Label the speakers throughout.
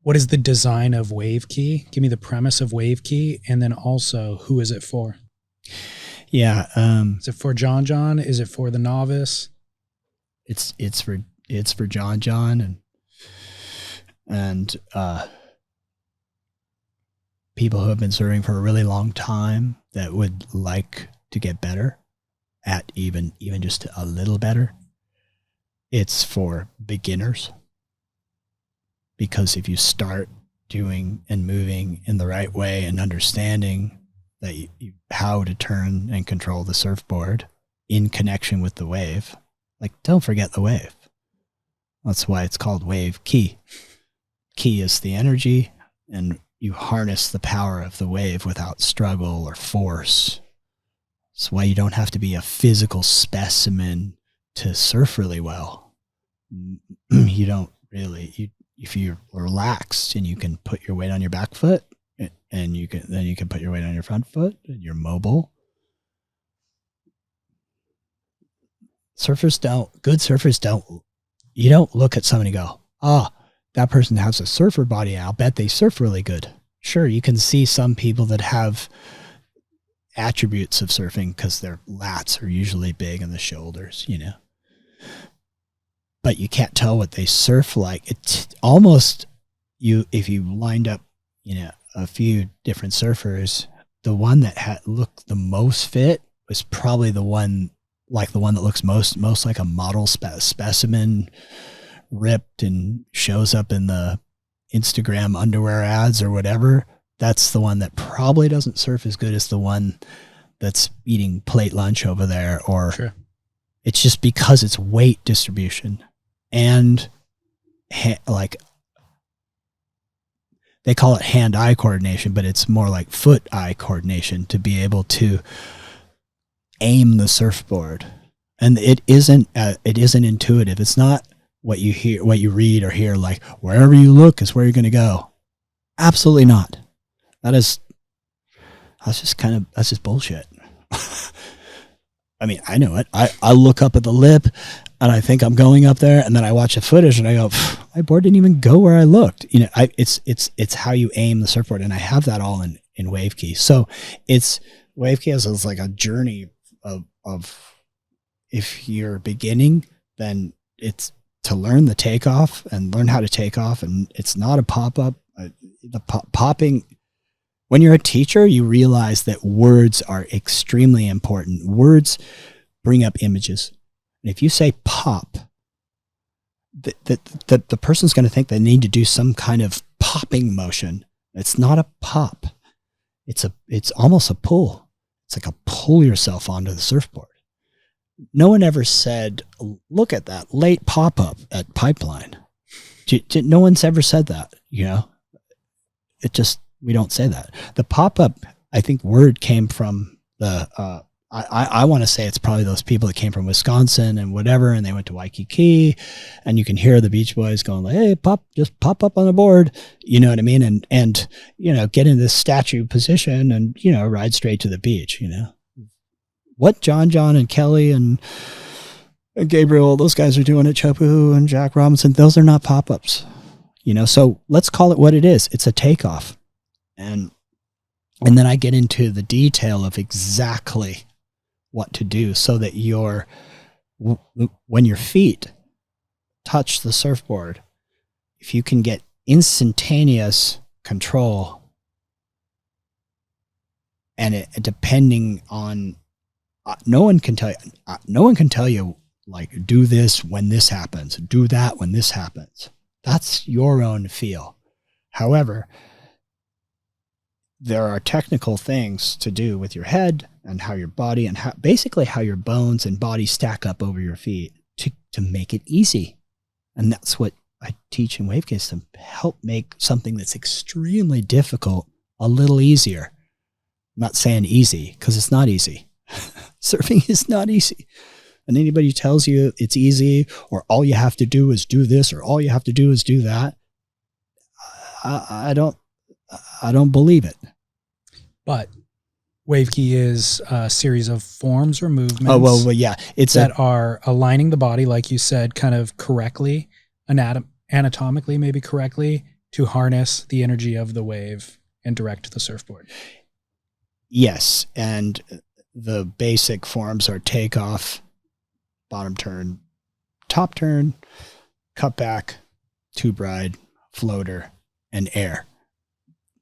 Speaker 1: What is the design of Wave Key? Give me the premise of Wave Key, and then also who is it for?
Speaker 2: Yeah.
Speaker 1: Is it for John? Is it for the novice?
Speaker 2: It's for John and people who have been serving for a really long time that would like to get better at even just a little better. It's for beginners. Because if you start doing and moving in the right way and understanding that how to turn and control the surfboard in connection with the wave, like don't forget the wave. That's why it's called Wave Key. Key is the energy, and you harness the power of the wave without struggle or force. That's why you don't have to be a physical specimen to surf really well. You don't really, if you're relaxed and you can put your weight on your back foot, and you can put your weight on your front foot, and you're mobile. Good surfers don't, you don't look at somebody and go, that person has a surfer body. I'll bet they surf really good. Sure, you can see some people that have attributes of surfing because their lats are usually big in the shoulders, but you can't tell what they surf like. It's almost if you lined up, a few different surfers, the one that looked the most fit was probably the one that looks most like a model specimen, ripped and shows up in the Instagram underwear ads or whatever. That's the one that probably doesn't surf as good as the one that's eating plate lunch over there. Or sure. It's just because it's weight distribution and they call it hand-eye coordination, but it's more like foot-eye coordination to be able to aim the surfboard. And it isn't intuitive. It's not what you hear, what you read or hear, like wherever you look is where you're going to go. Absolutely not. That's just bullshit. I mean, I know it. I look up at the lip and I think I'm going up there, and then I watch the footage and I go, my board didn't even go where I looked. It's how you aim the surfboard, and I have that all in Wave Key. So it's Wave Key is like a journey of if you're beginning, then it's to learn the takeoff and learn how to take off, and it's not a pop-up. Popping. When you're a teacher, you realize that words are extremely important. Words bring up images. And if you say pop, the person's going to think they need to do some kind of popping motion. It's not a pop. It's almost a pull. It's like a pull yourself onto the surfboard. No one ever said, look at that late pop-up at Pipeline. No one's ever said that, we don't say that. The pop-up, I think, word came from the, I want to say it's probably those people that came from Wisconsin and whatever, and they went to Waikiki, and you can hear the Beach Boys going like, hey, just pop up on the board. You know what I mean? And get in this statue position and, ride straight to the beach, What John and Kelly and Gabriel, those guys are doing at Chopu and Jack Robinson, those are not pop-ups, so let's call it what it is. It's a takeoff. And then I get into the detail of exactly what to do so that when your feet touch the surfboard, if you can get instantaneous control, and depending on, no one can tell you like, do this when this happens, do that when this happens. That's your own feel. However, there are technical things to do with your head and how your body and basically how your bones and body stack up over your feet to make it easy. And that's what I teach in Wave Key, to help make something that's extremely difficult a little easier. I'm not saying easy, because it's not easy. Surfing is not easy. And anybody who tells you it's easy, or all you have to do is do this, or all you have to do is do that, I don't believe it.
Speaker 1: But Wave Key is a series of forms or movements.
Speaker 2: Oh, well, yeah. It's
Speaker 1: that are aligning the body, like you said, kind of correctly, anatomically, maybe correctly, to harness the energy of the wave and direct the surfboard.
Speaker 2: Yes, and the basic forms are takeoff, bottom turn, top turn, cut back, tube ride, floater, and air.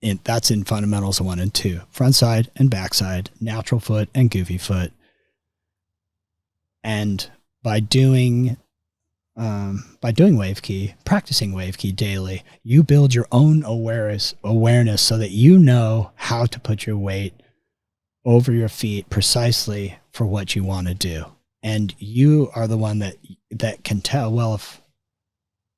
Speaker 2: And that's in fundamentals 1 and 2. Front side and back side, natural foot and goofy foot. And by doing wave key, practicing wave key daily, you build your own awareness so that you know how to put your weight over your feet precisely for what you want to do. And you are the one that can tell, well,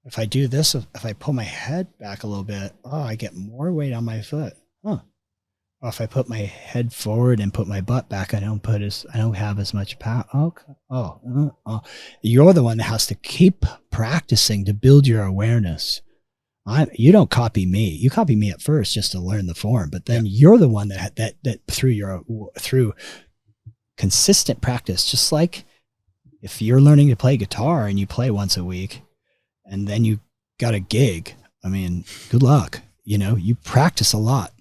Speaker 2: if I do this, if I pull my head back a little bit, I get more weight on my foot. Or if I put my head forward and put my butt back, I don't have as much power. You're the one that has to keep practicing to build your awareness. You don't copy me. You copy me at first just to learn the form, but then you're the one that through consistent practice, just like if you're learning to play guitar and you play once a week and then you got a gig, I mean, good luck. You practice a lot,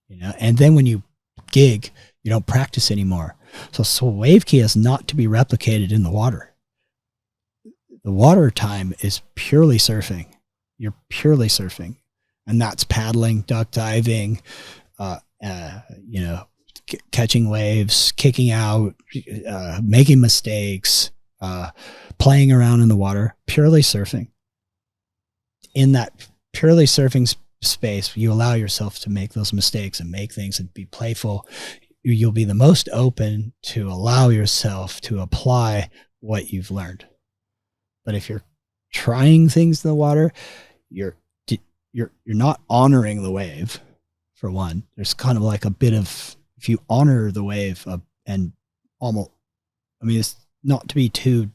Speaker 2: and then when you gig, you don't practice anymore. So wave key is not to be replicated in the water. The water time is purely surfing. You're purely surfing, and that's paddling, duck diving, catching waves, kicking out, making mistakes, playing around in the water, purely surfing. In that purely surfing space, you allow yourself to make those mistakes and make things and be playful. You'll be the most open to allow yourself to apply what you've learned. But if you're trying things in the water, you're not honoring the wave, for one. There's kind of like a bit of, if you honor the wave and almost, it's not to be too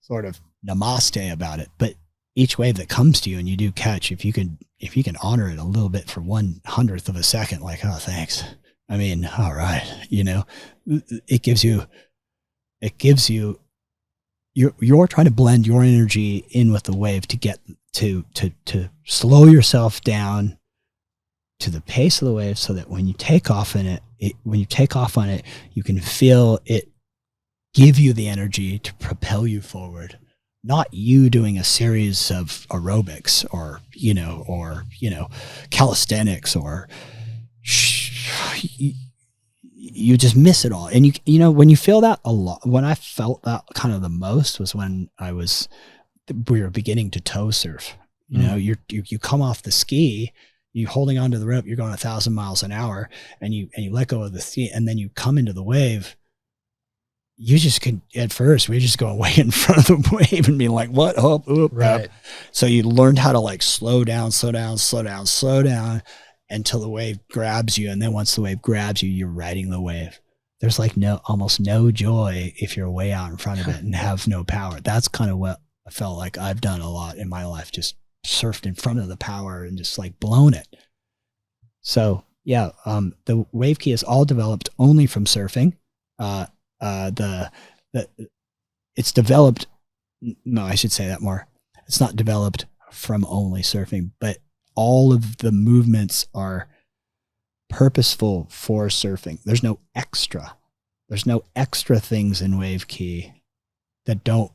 Speaker 2: sort of namaste about it, but each wave that comes to you and you do catch, if you can honor it a little bit for 1/100th of a second, like, oh, thanks. All right. It gives you, you're trying to blend your energy in with the wave to get to slow yourself down to the pace of the wave, so that when you take off on it, you can feel it give you the energy to propel you forward. Not you doing a series of aerobics or calisthenics, or you just miss it all. And when you feel that a lot, when I felt that kind of the most was when we were beginning to tow surf. You come off the ski, you holding onto the rope, you're going 1,000 miles an hour, and you let go of the ski, and then you come into the wave. You just could, at first, we just go way in front of the wave and be like, what? Right. So you learned how to like slow down until the wave grabs you. And then once the wave grabs you, you're riding the wave. There's like almost no joy if you're way out in front of it and have no power. That's kind of what I felt like I've done a lot in my life, just surfed in front of the power and just like blown it. So yeah, the wave key is all developed only from surfing. It's developed. No, I should say that more. It's not developed from only surfing, but all of the movements are purposeful for surfing. There's no extra things in wave key that don't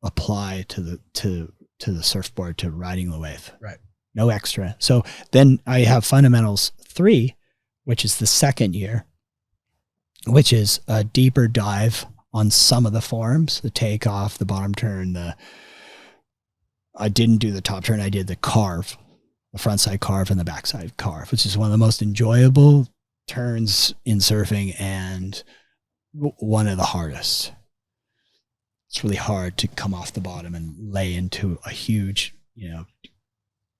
Speaker 2: apply to the surfboard, to riding the wave.
Speaker 1: Right.
Speaker 2: No extra. So then I have fundamentals 3, which is the second year, which is a deeper dive on some of the forms, the takeoff, the bottom turn, I didn't do the top turn. I did the carve, the front side carve and the back side carve, which is one of the most enjoyable turns in surfing and one of the hardest. It's really hard to come off the bottom and lay into a huge,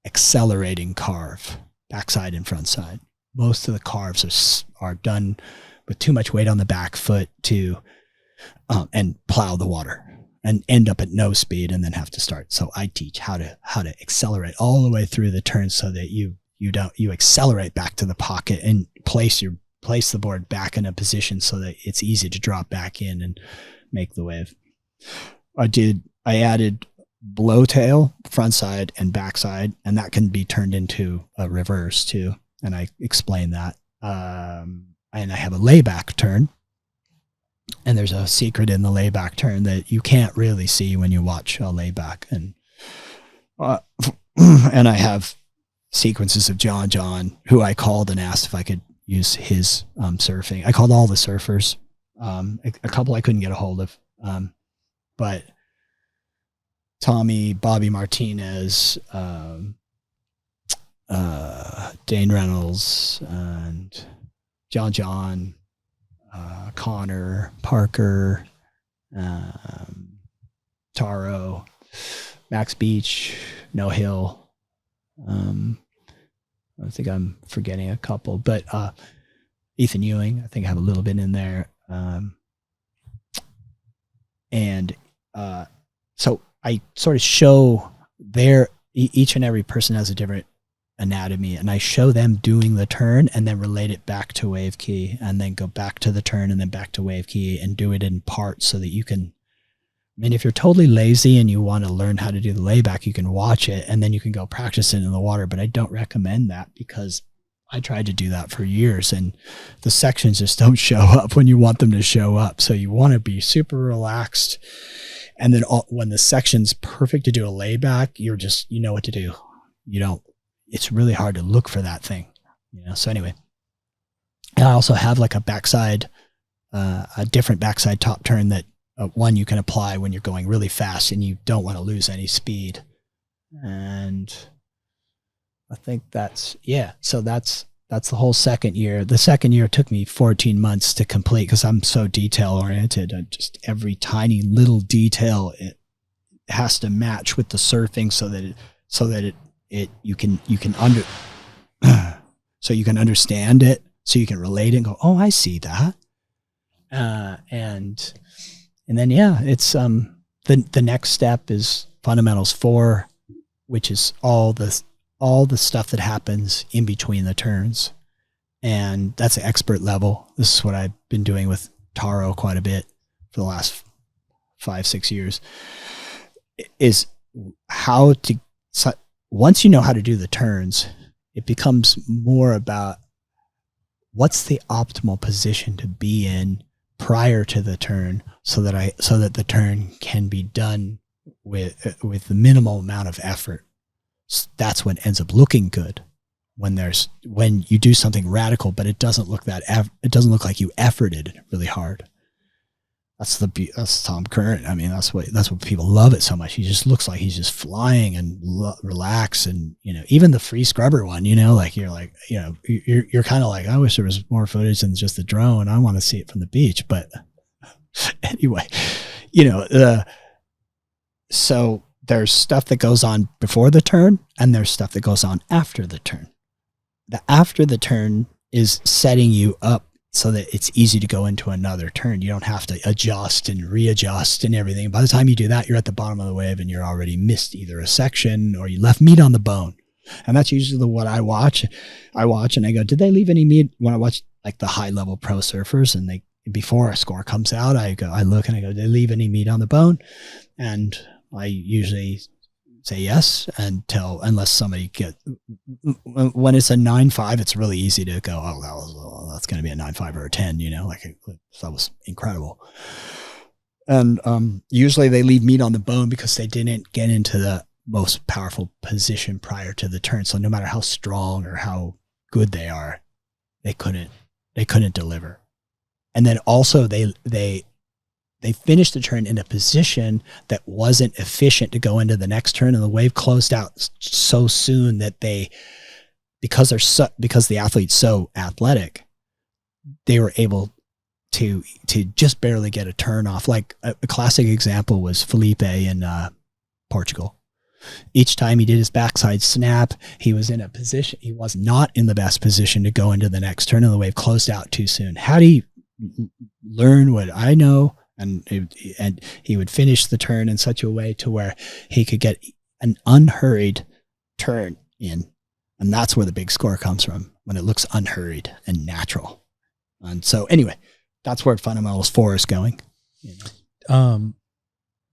Speaker 2: accelerating carve, backside and front side. Most of the carves are done with too much weight on the back foot to and plow the water and end up at no speed and then have to start. So I teach how to accelerate all the way through the turn so that you accelerate back to the pocket and place the board back in a position so that it's easy to drop back in and make the wave. I added blow tail, front side and back side, and that can be turned into a reverse too. And I explain that. And I have a layback turn, and there's a secret in the layback turn that you can't really see when you watch a layback. And and I have sequences of John, who I called and asked if I could use his surfing. I called all the surfers. A couple I couldn't get a hold of, but Tommy, Bobby Martinez, Dane Reynolds, and John, Connor, Parker, Taro, Max Beach, No Hill. I think I'm forgetting a couple, but Ethan Ewing, I think I have a little bit in there. So I sort of show each and every person has a different anatomy, and I show them doing the turn and then relate it back to wave key, and then go back to the turn and then back to wave key, and do it in parts so that you can, I mean, if you're totally lazy and you want to learn how to do the layback, you can watch it and then you can go practice it in the water. But I don't recommend that, because I tried to do that for years and the sections just don't show up when you want them to show up. So you want to be super relaxed. And then when the section's perfect to do a layback, you know what to do. It's really hard to look for that thing, So anyway, and I also have like a different backside top turn that one you can apply when you're going really fast and you don't want to lose any speed. And I think so that's the whole second year. The second year took me 14 months to complete because I'm so detail oriented. Just every tiny little detail, it has to match with the surfing so that you can so you can understand it, so you can relate it and go, oh, I see that. And then, it's, the next step is fundamentals 4, which is all the stuff that happens in between the turns. And that's an expert level. This is what I've been doing with Taro quite a bit for the last 5-6 years, is how to, once you know how to do the turns, it becomes more about what's the optimal position to be in prior to the turn so that the turn can be done with the minimal amount of effort. That's what ends up looking good when you do something radical, but it doesn't look like you efforted really hard. That's Tom Curran. I mean, that's what people love it so much. He just looks like he's just flying and relaxed, and even the free scrubber one. Like you're kind of like, I wish there was more footage than just the drone. I want to see it from the beach, but anyway, so there's stuff that goes on before the turn, and there's stuff that goes on after the turn. The after the turn is setting you up so that it's easy to go into another turn. You don't have to adjust and readjust and everything. By the time you do that, you're at the bottom of the wave and you're already missed either a section or you left meat on the bone. And that's usually what I watch. I watch and I go, did they leave any meat? When I watch like the high level pro surfers, and before a score comes out, I look and I go, did they leave any meat on the bone? And I usually say yes unless somebody when it's a 9.5, it's really easy to go, oh, that's going to be a 9.5 or a 10, that was incredible. And usually they leave meat on the bone because they didn't get into the most powerful position prior to the turn. So no matter how strong or how good they are, they couldn't deliver. And then also they finished the turn in a position that wasn't efficient to go into the next turn, and the wave closed out so soon that because the athlete's so athletic, they were able to just barely get a turn off. Like a classic example was Felipe in Portugal. Each time he did his backside snap, he was in a position, he was not in the best position to go into the next turn, and the wave closed out too soon. How do you learn what I know? And he would finish the turn in such a way to where he could get an unhurried turn in. And that's where the big score comes from, when it looks unhurried and natural. And so anyway, that's where fundamentals 4 is going.
Speaker 1: The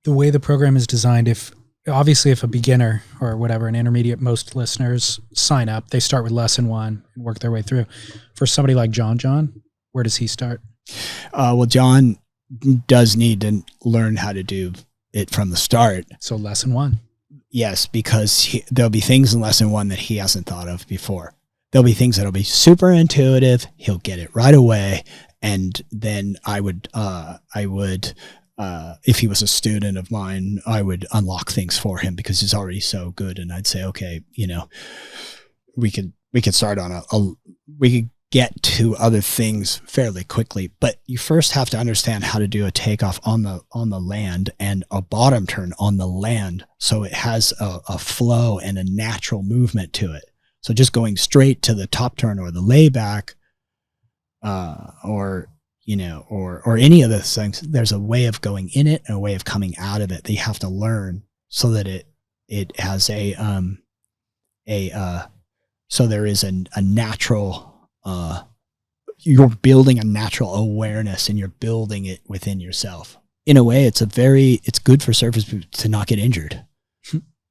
Speaker 1: way the program is designed, if obviously if a beginner or whatever, an intermediate, most listeners sign up, they start with lesson 1 and work their way through. For somebody like John, where does he start?
Speaker 2: Well, John does need to learn how to do it from the start.
Speaker 1: So lesson 1.
Speaker 2: Yes, because there'll be things in lesson 1 that he hasn't thought of before. There'll be things that'll be super intuitive. He'll get it right away. And then I would, if he was a student of mine, I would unlock things for him because he's already so good. And I'd say, okay, we could start on we could get to other things fairly quickly, but you first have to understand how to do a takeoff on the land and a bottom turn on the land. So it has a flow and a natural movement to it. So just going straight to the top turn or the layback, or any of those things, there's a way of going in it and a way of coming out of it that you have to learn so that it has so there is a natural, you're building a natural awareness and you're building it within yourself. In a way, it's good for surfers to not get injured.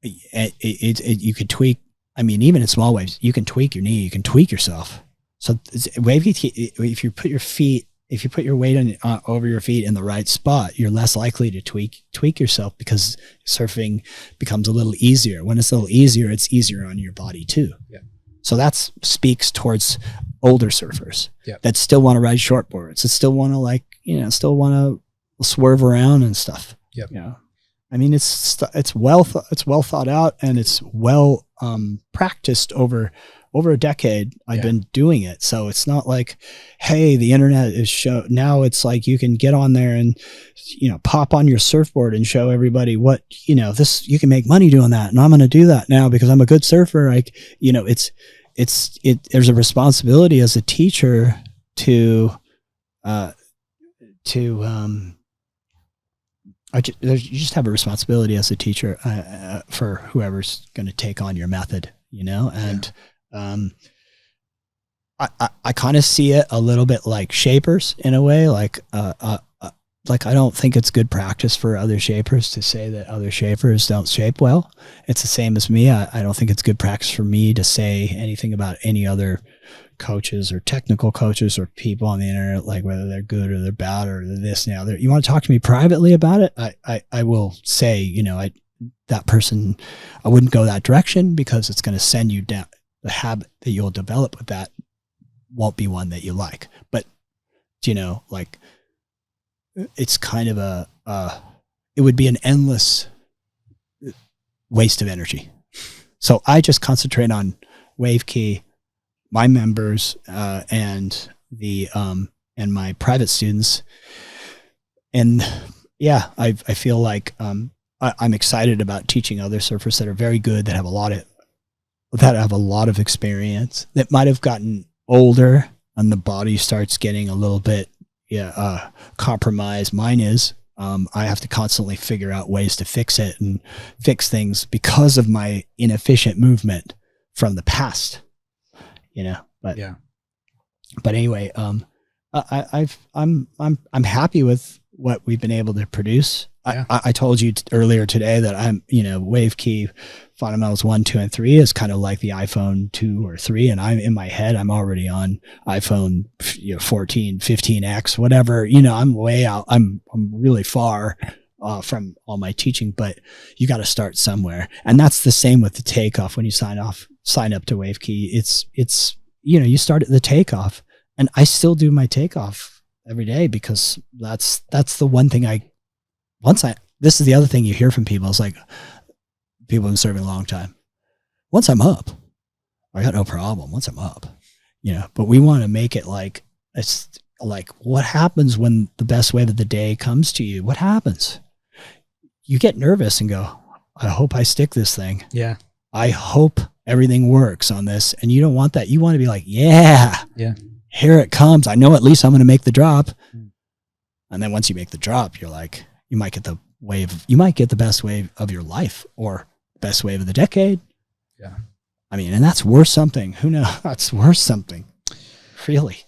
Speaker 2: You could tweak, even in small waves, you can tweak your knee, you can tweak yourself. So if you put your weight over your feet in the right spot, you're less likely to tweak yourself because surfing becomes a little easier. When it's a little easier, it's easier on your body too.
Speaker 1: Yeah.
Speaker 2: So that speaks towards older surfers that still want to ride shortboards, that still want to swerve around and stuff.
Speaker 1: Yep.
Speaker 2: It's well thought out and it's well practiced over a decade. I've been doing it. So it's not like, hey, the internet is now it's like you can get on there and, pop on your surfboard and show everybody what, you can make money doing that. And I'm going to do that now because I'm a good surfer. There's a responsibility as a teacher you just have a responsibility as a teacher, for whoever's going to take on your method, and, I kind of see it a little bit like shapers in a way, like I don't think it's good practice for other shapers to say that other shapers don't shape well. It's the same as me. I don't think it's good practice for me to say anything about any other coaches or technical coaches or people on the internet, like whether they're good or they're bad or they're this now. You want to talk to me privately about it? I will say, that person, I wouldn't go that direction because it's going to send you down. The habit that you'll develop with that won't be one that you like. But, it's kind of it would be an endless waste of energy. So I just concentrate on WaveKey, my members, and and my private students. And I feel like, I'm excited about teaching other surfers that are very good, that have a lot of experience, that might have gotten older and the body starts getting a little bit compromised. Mine is, I have to constantly figure out ways to fix it and fix things because of my inefficient movement from the past, but anyway, I'm happy with what we've been able to produce. I told you earlier today that I'm, WaveKey Fundamentals 1, 2, and 3 is kind of like the iPhone 2 or 3. And I'm in my head, I'm already on iPhone 14, 15X, whatever, I'm way out. I'm really far from all my teaching, but you got to start somewhere. And that's the same with the takeoff. When you sign up to WaveKey, it's, you start at the takeoff, and I still do my takeoff every day because that's the one thing this is the other thing you hear from people. It's like, people have been serving a long time. Once I'm up, I got no problem. Once I'm up, but we want to make it like, it's like, what happens when the best wave of the day comes to you? What happens? You get nervous and go, I hope I stick this thing.
Speaker 1: Yeah.
Speaker 2: I hope everything works on this. And you don't want that. You want to be like, yeah, here it comes. I know at least I'm going to make the drop. And then once you make the drop, you're like, you might get the best wave of your life or best wave of the decade. Yeah. And that's worth something. Who knows? That's worth something. Really.